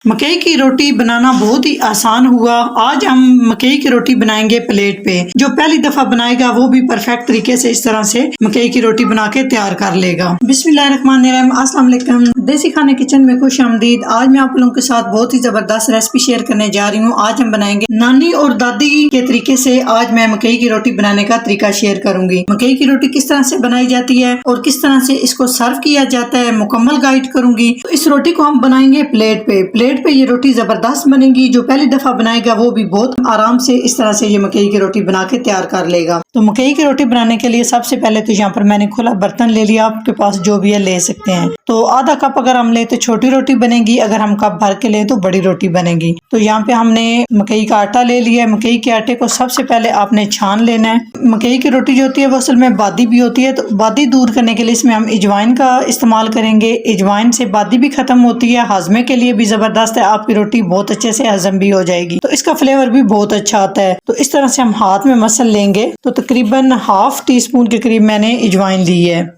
मकई की रोटी बनाना बहुत ही आसान हुआ। आज हम मकई की रोटी बनाएंगे प्लेट पे। जो पहली दफा बनाएगा वो भी परफेक्ट तरीके से इस तरह से मकई की रोटी बना के तैयार कर लेगा। बिस्मिल्लाहिर्रहमानिर्रहीम, अस्सलाम वालेकुम। देसी खाने किचन में खुश आमदीद। आज मैं आप लोगों के साथ बहुत ही जबरदस्त रेसिपी शेयर करने जा रही हूँ। आज हम बनाएंगे नानी और दादी के तरीके से। आज मैं मकई की रोटी बनाने का तरीका शेयर करूंगी। मकई की रोटी किस तरह से बनाई जाती है और किस तरह से इसको सर्व किया जाता है, मुकम्मल गाइड करूंगी। तो इस रोटी को हम बनाएंगे प्लेट पे ये रोटी जबरदस्त बनेगी। जो पहली दफा बनाएगा वो भी बहुत आराम से इस तरह से ये मकई की रोटी बना के तैयार कर लेगा। तो मकई की रोटी बनाने के लिए सबसे पहले तो यहाँ पर मैंने खुला बर्तन ले लिया। आपके पास जो भी है ले सकते हैं। तो आधा कप अगर हम ले तो छोटी रोटी बनेगी, अगर हम कप भर के ले तो बड़ी रोटी बनेगी। तो यहाँ पे हमने मकई का आटा ले लिया है। मकई के आटे को सबसे पहले आपने छान लेना है। मकई की रोटी जो होती है वो असल में बादी भी होती है, तो बादी दूर करने के लिए इसमें हम अजवाइन का इस्तेमाल करेंगे। अजवाइन से बादी भी खत्म होती है, हाजमे के लिए भी जबरदस्त है। आपकी रोटी बहुत अच्छे से हजम भी हो जाएगी, तो इसका फ्लेवर भी बहुत अच्छा आता है। तो इस तरह से हम हाथ में मसल लेंगे। तो तकरीबन ½ टीस्पून के करीब मैंने अजवाइन ली है,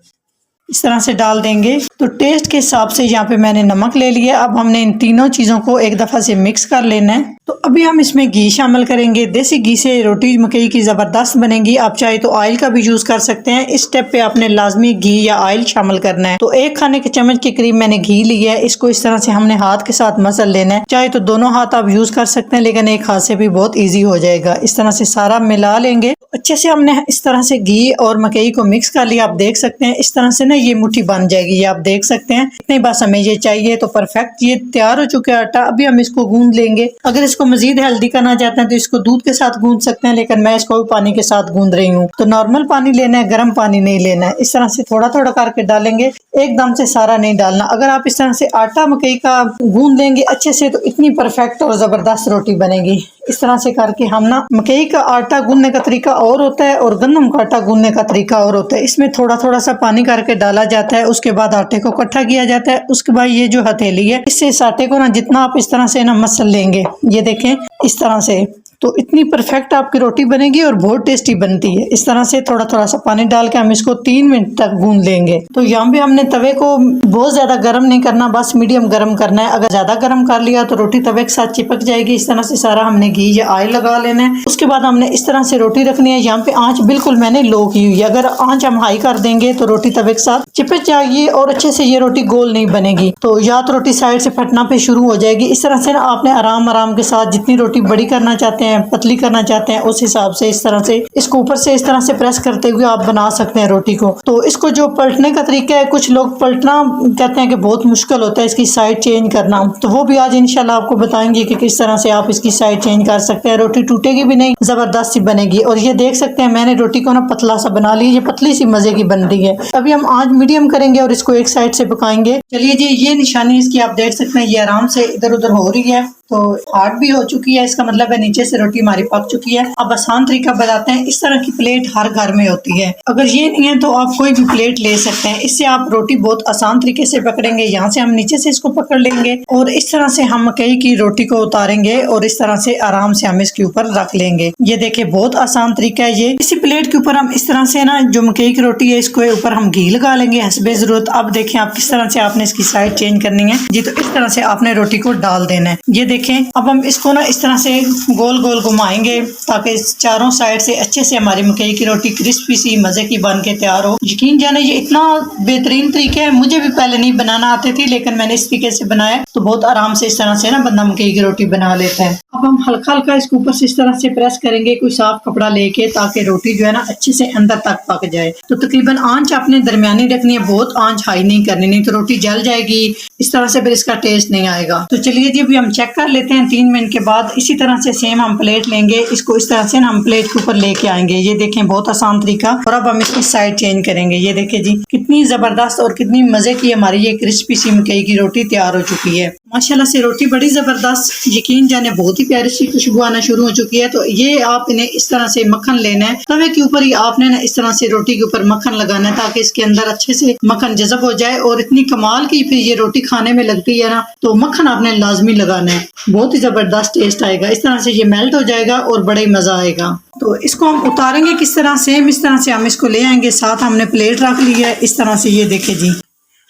इस तरह से डाल देंगे। तो टेस्ट के हिसाब से यहाँ पे मैंने नमक ले लिया। अब हमने इन तीनों चीजों को एक दफा से मिक्स कर लेना है। तो अभी हम इसमें घी शामिल करेंगे। देसी घी से रोटी मकई की जबरदस्त बनेगी। आप चाहे तो ऑयल का भी यूज कर सकते हैं। इस स्टेप पे आपने लाजमी घी या ऑयल शामिल करना है। तो 1 खाने के चम्मच के करीब मैंने घी लिया है। इसको इस तरह से हमने हाथ के साथ मसल लेना है। चाहे तो दोनों हाथ आप यूज कर सकते हैं, लेकिन एक हाथ से भी बहुत ईजी हो जाएगा। इस तरह से सारा मिला लेंगे। अच्छे से हमने इस तरह से घी और मकई को मिक्स कर लिया। आप देख सकते हैं इस तरह से ना ये मुट्ठी बन जाएगी। ये आप देख सकते हैं, इतनी बस हमें ये चाहिए। तो परफेक्ट ये तैयार हो चुका है आटा। अभी हम इसको गूंद लेंगे। अगर इसको मजीद हेल्दी करना चाहते हैं तो इसको दूध के साथ गूंद सकते हैं, लेकिन मैं इसको पानी के साथ गूंद रही हूँ। तो नॉर्मल पानी लेना है, गर्म पानी नहीं लेना है। इस तरह से थोड़ा थोड़ा करके डालेंगे, एकदम से सारा नहीं डालना। अगर आप इस तरह से आटा मकई का गूंद लेंगे अच्छे से तो इतनी परफेक्ट और जबरदस्त रोटी बनेगी। इस तरह से करके हम ना, मकई का आटा गूंदने का तरीका और होता है और गंदम का आटा गूंदने का तरीका और होता है। इसमें थोड़ा थोड़ा सा पानी करके डाला जाता है, उसके बाद आटे को इकट्ठा किया जाता है। उसके बाद ये जो हथेली है, इससे इस आटे को ना जितना आप इस तरह से ना मसल लेंगे, ये देखें इस तरह से, तो इतनी परफेक्ट आपकी रोटी बनेगी और बहुत टेस्टी बनती है। इस तरह से थोड़ा थोड़ा सा पानी डाल के हम इसको 3 मिनट तक गूंद लेंगे। तो यहाँ पे हमने तवे को बहुत ज्यादा गर्म नहीं करना, बस मीडियम गर्म करना है। अगर ज्यादा गर्म कर लिया तो रोटी तवे के साथ चिपक जाएगी। इस तरह से सारा हमने घी या ऑयल लगा लेना है। उसके बाद हमने इस तरह से रोटी रखनी है। यहाँ पे आंच बिल्कुल मैंने लो की हुई है। अगर आंच हम हाई कर देंगे तो रोटी तवे के साथ चिपक जाएगी और अच्छे से ये रोटी गोल नहीं बनेगी। तो या तो रोटी साइड से फटना पे शुरू हो जाएगी। इस तरह से ना आपने आराम आराम के साथ जितनी रोटी बड़ी करना चाहते हैं, पतली करना चाहते हैं, उस हिसाब से इस तरह से इसको ऊपर से इस तरह से प्रेस करते हुए आप बना सकते हैं रोटी को। तो इसको जो पलटने का तरीका है, कुछ लोग पलटना कहते हैं कि बहुत मुश्किल होता है इसकी साइड चेंज करना, तो वो भी आज इंशाल्लाह आपको बताएंगे कि किस तरह से आप इसकी साइड चेंज कर सकते हैं। रोटी टूटेगी भी नहीं, जबरदस्त सी बनेगी। और ये देख सकते हैं मैंने रोटी को ना पतला सा बना ली, ये पतली सी मजे की बन रही है। अभी हम आंच मीडियम करेंगे और इसको एक साइड से पकाएंगे। चलिए जी, ये निशानी इसकी आप देख सकते हैं, ये आराम से इधर उधर हो रही है। तो हार्ड भी हो चुकी है, इसका मतलब है नीचे से रोटी हमारी पक चुकी है। अब आसान तरीका बताते हैं। इस तरह की प्लेट हर घर में होती है। अगर ये नहीं है तो आप कोई भी प्लेट ले सकते हैं। इससे आप रोटी बहुत आसान तरीके से पकड़ेंगे। यहाँ से हम नीचे से इसको पकड़ लेंगे और इस तरह से हम मकई की रोटी को उतारेंगे और इस तरह से आराम से हम इसके ऊपर रख लेंगे। ये देखिए बहुत आसान तरीका है ये। इसी प्लेट के ऊपर हम इस तरह से ना, जो मकई की रोटी है इसको ऊपर हम घी लगा लेंगे हस्बे जरूरत। अब देखें आप किस तरह से आपने इसकी साइड चेंज करनी है जी। तो इस तरह से आपने रोटी को डाल देना है। ये देखें अब हम इसको ना इस तरह से गोल गोल घुमाएंगे ताकि चारों साइड से अच्छे से हमारी मकई की रोटी क्रिस्पी सी मजे की बन के तैयार हो। यकीन जाने ये इतना बेहतरीन तरीका है। मुझे भी पहले नहीं बनाना आते थे, लेकिन मैंने इस तरीके से बनाया तो बहुत आराम से इस तरह से ना बंदा मकई की रोटी बना लेता है। अब हम हल्का हल्का इसके ऊपर से इस तरह से प्रेस करेंगे, कोई साफ कपड़ा लेके, ताकि रोटी जो है ना अच्छे से अंदर तक पक जाए। तो तकरीबन आंच आपने दरमियानी रखनी है, बहुत आंच हाई नहीं करनी, नहीं तो रोटी जल जाएगी। इस तरह से फिर इसका टेस्ट नहीं आएगा। तो चलिए जी, अभी हम चेक कर लेते हैं 3 मिनट के बाद। इसी तरह से सेम हम प्लेट लेंगे, इसको इस तरह से ना हम प्लेट के ऊपर लेके आएंगे। ये देखें बहुत आसान तरीका। और अब हम इसकी साइड चेंज करेंगे। ये देखें जी, कितनी जबरदस्त और कितनी मजे की हमारी ये क्रिस्पी सी मकई की रोटी तैयार हो चुकी है। माशाल्लाह से रोटी बड़ी जबरदस्त, यकीन जाने बहुत ही प्यारी सी खुशबू आना शुरू हो चुकी है। तो ये आप इन्हें इस तरह से मक्खन लेना है, तवे के ऊपर ही आपने ना इस तरह से रोटी के ऊपर मक्खन लगाना है ताकि इसके अंदर अच्छे से मक्खन जज़ब हो जाए। और इतनी कमाल की फिर ये रोटी खाने में लगती है ना, तो मक्खन आपने लाजमी लगाना है, बहुत ही जबरदस्त टेस्ट आएगा। इस तरह से ये मेल्ट हो जाएगा और बड़ा ही मजा आएगा। तो इसको हम उतारेंगे किस तरह से, इस तरह से हम इसको ले आएंगे। साथ हमने प्लेट रख ली है इस तरह से, ये देखे जी।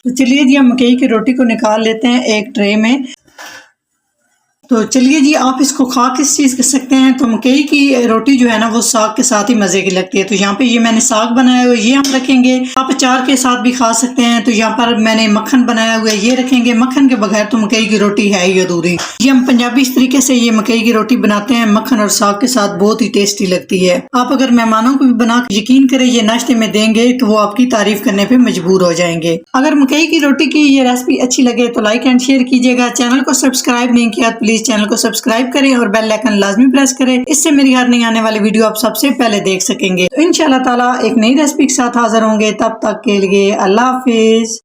तो चलिए जी, हम मकई की रोटी को निकाल लेते हैं एक ट्रे में। तो चलिए जी, आप इसको खा किस चीज़ कर सकते हैं। तो मकई की रोटी जो है ना वो साग के साथ ही मज़े की लगती है। तो यहाँ पे ये मैंने साग बनाया हुआ है, ये हम रखेंगे। आप अचार के साथ भी खा सकते हैं। तो यहाँ पर मैंने मक्खन बनाया हुआ है, ये रखेंगे। मक्खन के बगैर तो मकई की रोटी है ही अधूरी। ये हम पंजाबी इस तरीके से ये मकई की रोटी बनाते हैं, मक्खन और साग के साथ बहुत ही टेस्टी लगती है। आप अगर मेहमानों को भी बना यकीन करें ये नाश्ते में देंगे तो वो आपकी तारीफ करने पे मजबूर हो जाएंगे। अगर मकई की रोटी की ये रेसिपी अच्छी लगे तो लाइक एंड शेयर कीजिएगा। चैनल को सब्सक्राइब नहीं किया प्लीज चैनल को सब्सक्राइब करें और बेल आइकन लाजमी प्रेस करें। इससे मेरी हर नई आने वाली वीडियो आप सबसे पहले देख सकेंगे। तो इंशाल्लाह ताला एक नई रेसिपी के साथ हाजिर होंगे। तब तक के लिए अल्लाह हाफिज।